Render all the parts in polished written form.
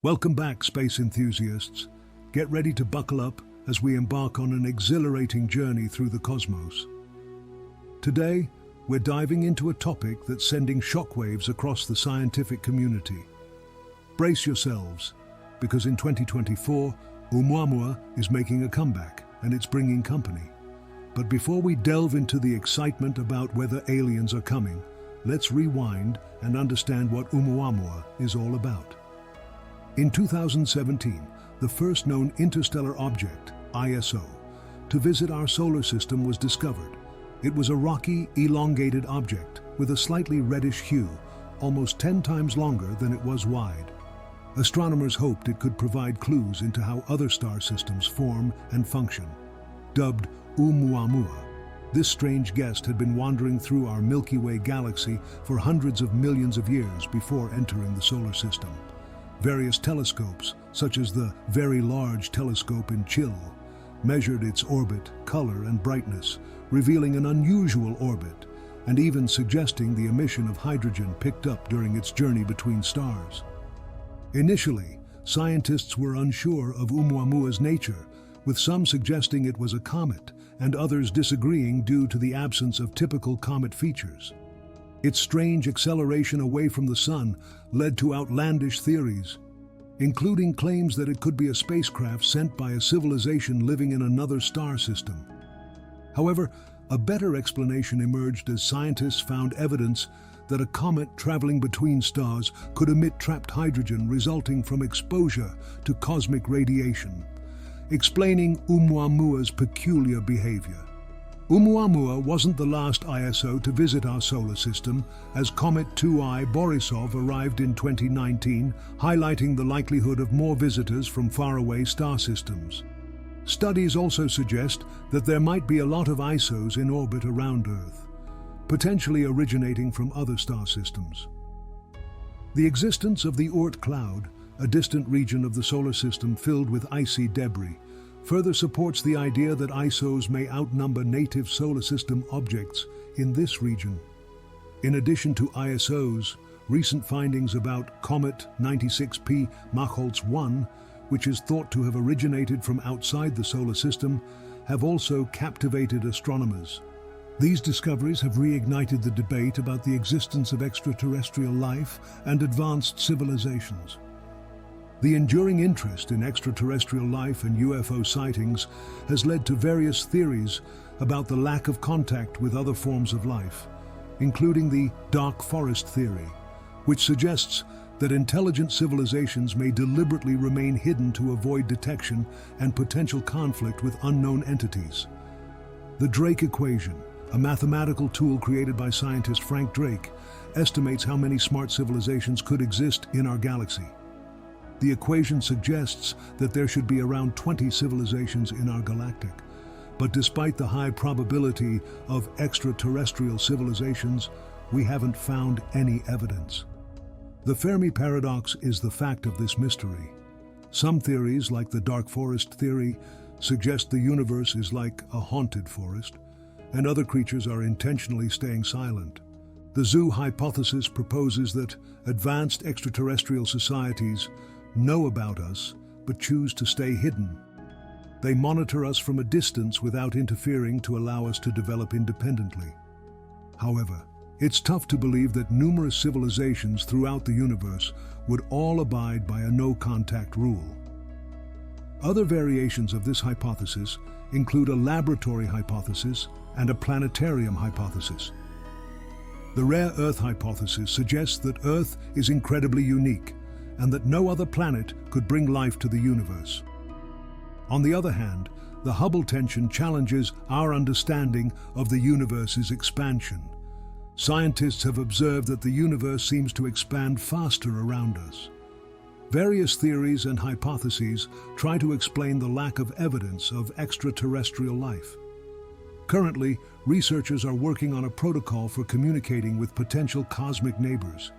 Welcome back, space enthusiasts. Get ready to buckle up as we embark on an exhilarating journey through the cosmos. Today, we're diving into a topic that's sending shockwaves across the scientific community. Brace yourselves, because in 2024, Oumuamua is making a comeback, and it's bringing company. But before we delve into the excitement about whether aliens are coming, let's rewind and understand what Oumuamua is all about. In 2017, the first known interstellar object, ISO, to visit our solar system was discovered. It was a rocky, elongated object with a slightly reddish hue, almost 10 times longer than it was wide. Astronomers hoped it could provide clues into how other star systems form and function. Dubbed Oumuamua, this strange guest had been wandering through our Milky Way galaxy for hundreds of millions of years before entering the solar system. Various telescopes, such as the Very Large Telescope in Chile, measured its orbit, color, and brightness, revealing an unusual orbit, and even suggesting the emission of hydrogen picked up during its journey between stars. Initially, scientists were unsure of Oumuamua's nature, with some suggesting it was a comet, and others disagreeing due to the absence of typical comet features. Its strange acceleration away from the sun led to outlandish theories, including claims that it could be a spacecraft sent by a civilization living in another star system. However, a better explanation emerged as scientists found evidence that a comet traveling between stars could emit trapped hydrogen resulting from exposure to cosmic radiation, explaining Oumuamua's peculiar behavior. Oumuamua wasn't the last ISO to visit our solar system, as Comet 2I Borisov arrived in 2019, highlighting the likelihood of more visitors from faraway star systems. Studies also suggest that there might be a lot of ISOs in orbit around Earth, potentially originating from other star systems. The existence of the Oort cloud, a distant region of the solar system filled with icy debris, further supports the idea that ISOs may outnumber native solar system objects in this region. In addition to ISOs, recent findings about Comet 96P Machholz 1, which is thought to have originated from outside the solar system, have also captivated astronomers. These discoveries have reignited the debate about the existence of extraterrestrial life and advanced civilizations. The enduring interest in extraterrestrial life and UFO sightings has led to various theories about the lack of contact with other forms of life, including the dark forest theory, which suggests that intelligent civilizations may deliberately remain hidden to avoid detection and potential conflict with unknown entities. The Drake equation, a mathematical tool created by scientist Frank Drake, estimates how many smart civilizations could exist in our galaxy. The equation suggests that there should be around 20 civilizations in our galactic. But despite the high probability of extraterrestrial civilizations, we haven't found any evidence. The Fermi paradox is the fact of this mystery. Some theories, like the dark forest theory, suggest the universe is like a haunted forest, and other creatures are intentionally staying silent. The zoo hypothesis proposes that advanced extraterrestrial societies know about us, but choose to stay hidden. They monitor us from a distance without interfering to allow us to develop independently. However, it's tough to believe that numerous civilizations throughout the universe would all abide by a no-contact rule. Other variations of this hypothesis include a laboratory hypothesis and a planetarium hypothesis. The rare Earth hypothesis suggests that Earth is incredibly unique, and that no other planet could bring life to the universe. On the other hand, the Hubble tension challenges our understanding of the universe's expansion. Scientists have observed that the universe seems to expand faster around us. Various theories and hypotheses try to explain the lack of evidence of extraterrestrial life. Currently, researchers are working on a protocol for communicating with potential cosmic neighbors.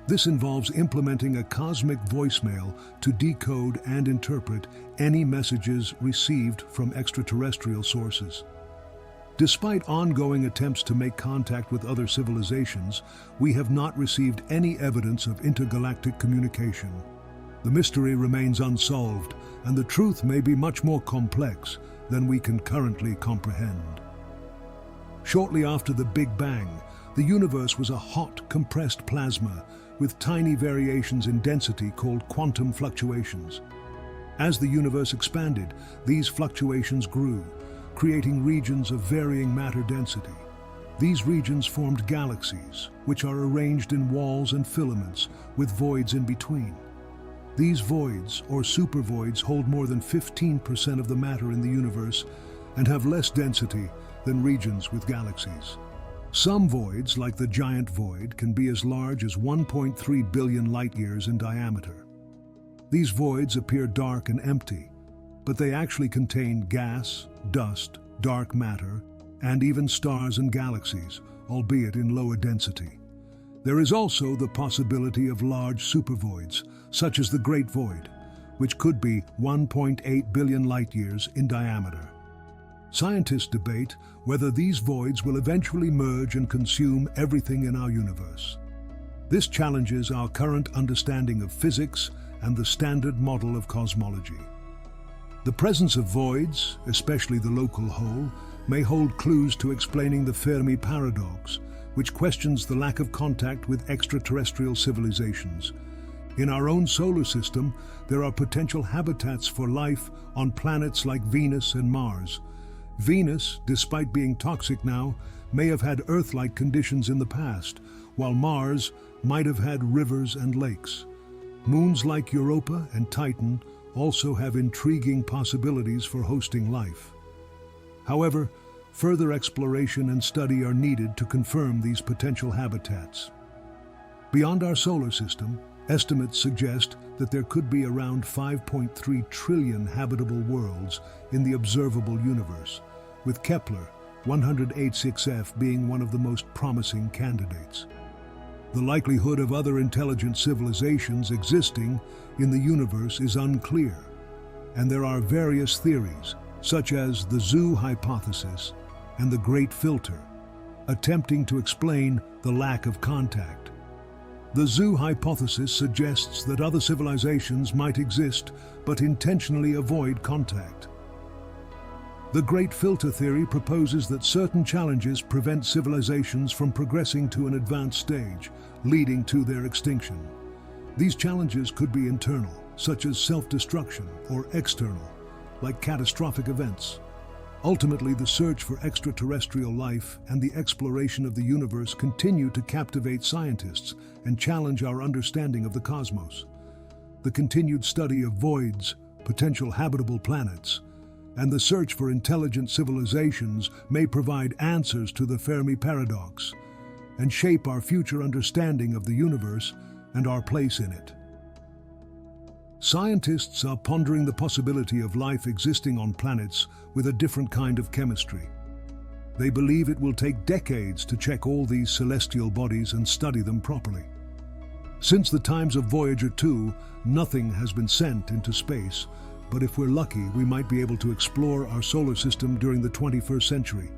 This involves implementing a cosmic voicemail to decode and interpret any messages received from extraterrestrial sources. Despite ongoing attempts to make contact with other civilizations, we have not received any evidence of intergalactic communication. The mystery remains unsolved, and the truth may be much more complex than we can currently comprehend. Shortly after the Big Bang, the universe was a hot, compressed plasma with tiny variations in density called quantum fluctuations. As the universe expanded, these fluctuations grew, creating regions of varying matter density. These regions formed galaxies, which are arranged in walls and filaments with voids in between. These voids, or supervoids, hold more than 15% of the matter in the universe and have less density than regions with galaxies. Some voids, like the giant void, can be as large as 1.3 billion light-years in diameter. These voids appear dark and empty, but they actually contain gas, dust, dark matter, and even stars and galaxies, albeit in lower density. There is also the possibility of large supervoids, such as the Great Void, which could be 1.8 billion light-years in diameter. Scientists debate whether these voids will eventually merge and consume everything in our universe. This challenges our current understanding of physics and the standard model of cosmology. The presence of voids, especially the local hole, may hold clues to explaining the Fermi paradox, which questions the lack of contact with extraterrestrial civilizations. In our own solar system, there are potential habitats for life on planets like Venus and Mars. Venus, despite being toxic now, may have had Earth-like conditions in the past, while Mars might have had rivers and lakes. Moons like Europa and Titan also have intriguing possibilities for hosting life. However, further exploration and study are needed to confirm these potential habitats. Beyond our solar system, estimates suggest that there could be around 5.3 trillion habitable worlds in the observable universe, with Kepler 186f being one of the most promising candidates. The likelihood of other intelligent civilizations existing in the universe is unclear, and there are various theories, such as the zoo hypothesis and the Great Filter, attempting to explain the lack of contact. The zoo hypothesis suggests that other civilizations might exist but intentionally avoid contact. The Great Filter theory proposes that certain challenges prevent civilizations from progressing to an advanced stage, leading to their extinction. These challenges could be internal, such as self-destruction, or external, like catastrophic events. Ultimately, the search for extraterrestrial life and the exploration of the universe continue to captivate scientists and challenge our understanding of the cosmos. The continued study of voids, potential habitable planets, and the search for intelligent civilizations may provide answers to the Fermi paradox and shape our future understanding of the universe and our place in it. Scientists are pondering the possibility of life existing on planets with a different kind of chemistry. They believe it will take decades to check all these celestial bodies and study them properly. Since the times of Voyager 2, nothing has been sent into space, but if we're lucky, we might be able to explore our solar system during the 21st century.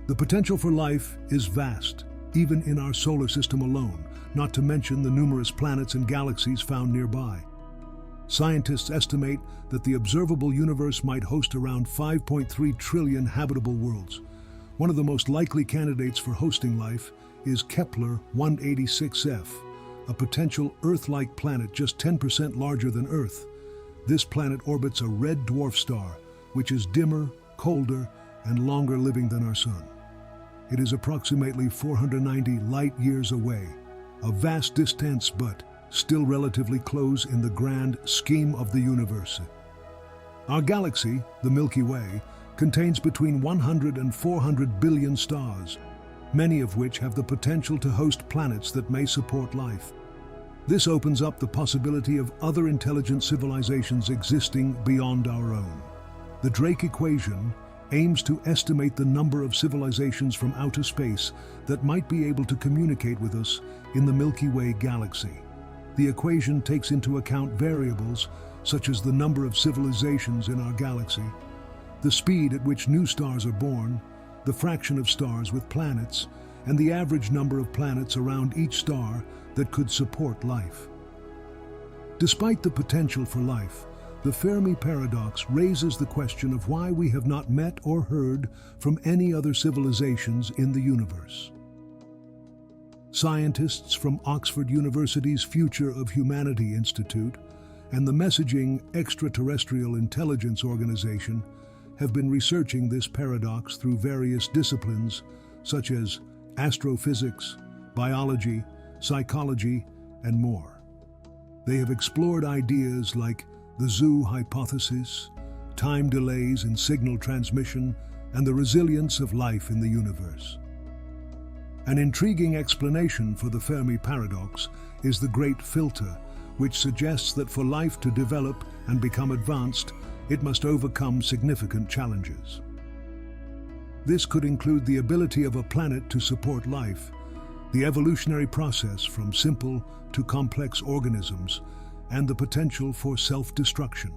The potential for life is vast, even in our solar system alone, not to mention the numerous planets and galaxies found nearby. Scientists estimate that the observable universe might host around 5.3 trillion habitable worlds. One of the most likely candidates for hosting life is Kepler 186f, a potential Earth-like planet just 10% larger than Earth. This planet orbits a red dwarf star, which is dimmer, colder, and longer living than our Sun. It is approximately 490 light-years away, a vast distance but still relatively close in the grand scheme of the universe. Our galaxy, the Milky Way, contains between 100 and 400 billion stars, many of which have the potential to host planets that may support life. This opens up the possibility of other intelligent civilizations existing beyond our own. The Drake equation aims to estimate the number of civilizations from outer space that might be able to communicate with us in the Milky Way galaxy. The equation takes into account variables such as the number of civilizations in our galaxy, the speed at which new stars are born, the fraction of stars with planets, and the average number of planets around each star that could support life. Despite the potential for life, the Fermi paradox raises the question of why we have not met or heard from any other civilizations in the universe. Scientists from Oxford University's Future of Humanity Institute and the messaging Extraterrestrial Intelligence Organization have been researching this paradox through various disciplines such as astrophysics, biology, psychology, and more. They have explored ideas like the zoo hypothesis, time delays in signal transmission, and the resilience of life in the universe. An intriguing explanation for the Fermi paradox is the Great Filter, which suggests that for life to develop and become advanced, it must overcome significant challenges. This could include the ability of a planet to support life, the evolutionary process from simple to complex organisms, and the potential for self-destruction.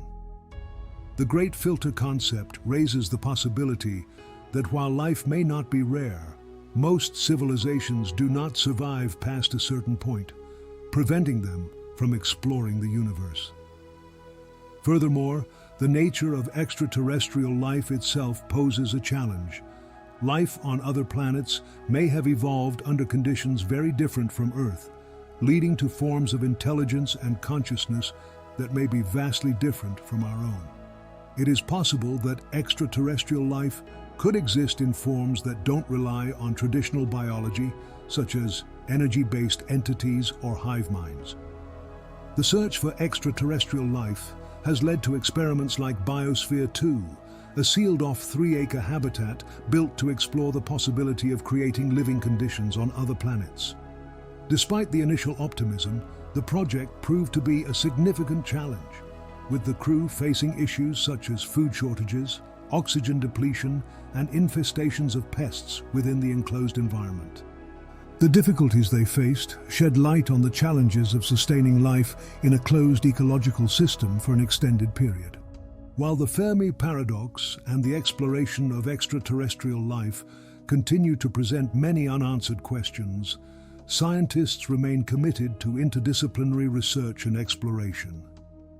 The Great Filter concept raises the possibility that while life may not be rare, most civilizations do not survive past a certain point, preventing them from exploring the universe. Furthermore, the nature of extraterrestrial life itself poses a challenge. Life on other planets may have evolved under conditions very different from Earth, leading to forms of intelligence and consciousness that may be vastly different from our own. It is possible that extraterrestrial life could exist in forms that don't rely on traditional biology, such as energy-based entities or hive minds. The search for extraterrestrial life has led to experiments like Biosphere 2, a sealed-off 3-acre habitat built to explore the possibility of creating living conditions on other planets. Despite the initial optimism, the project proved to be a significant challenge, with the crew facing issues such as food shortages, oxygen depletion, and infestations of pests within the enclosed environment. The difficulties they faced shed light on the challenges of sustaining life in a closed ecological system for an extended period. While the Fermi paradox and the exploration of extraterrestrial life continue to present many unanswered questions, scientists remain committed to interdisciplinary research and exploration.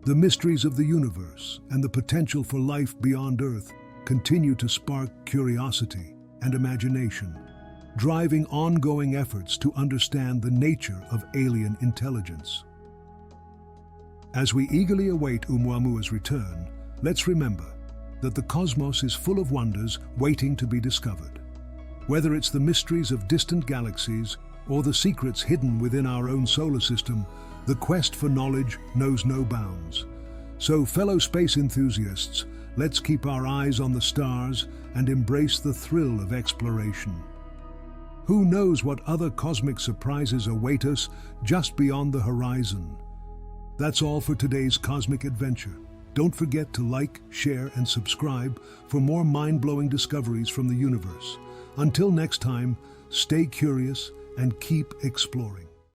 The mysteries of the universe and the potential for life beyond Earth continue to spark curiosity and imagination, driving ongoing efforts to understand the nature of alien intelligence. As we eagerly await Oumuamua's return, let's remember that the cosmos is full of wonders waiting to be discovered. Whether it's the mysteries of distant galaxies or the secrets hidden within our own solar system, the quest for knowledge knows no bounds. So, fellow space enthusiasts, let's keep our eyes on the stars and embrace the thrill of exploration. Who knows what other cosmic surprises await us just beyond the horizon? That's all for today's cosmic adventure. Don't forget to like, share, and subscribe for more mind-blowing discoveries from the universe. Until next time, stay curious and keep exploring.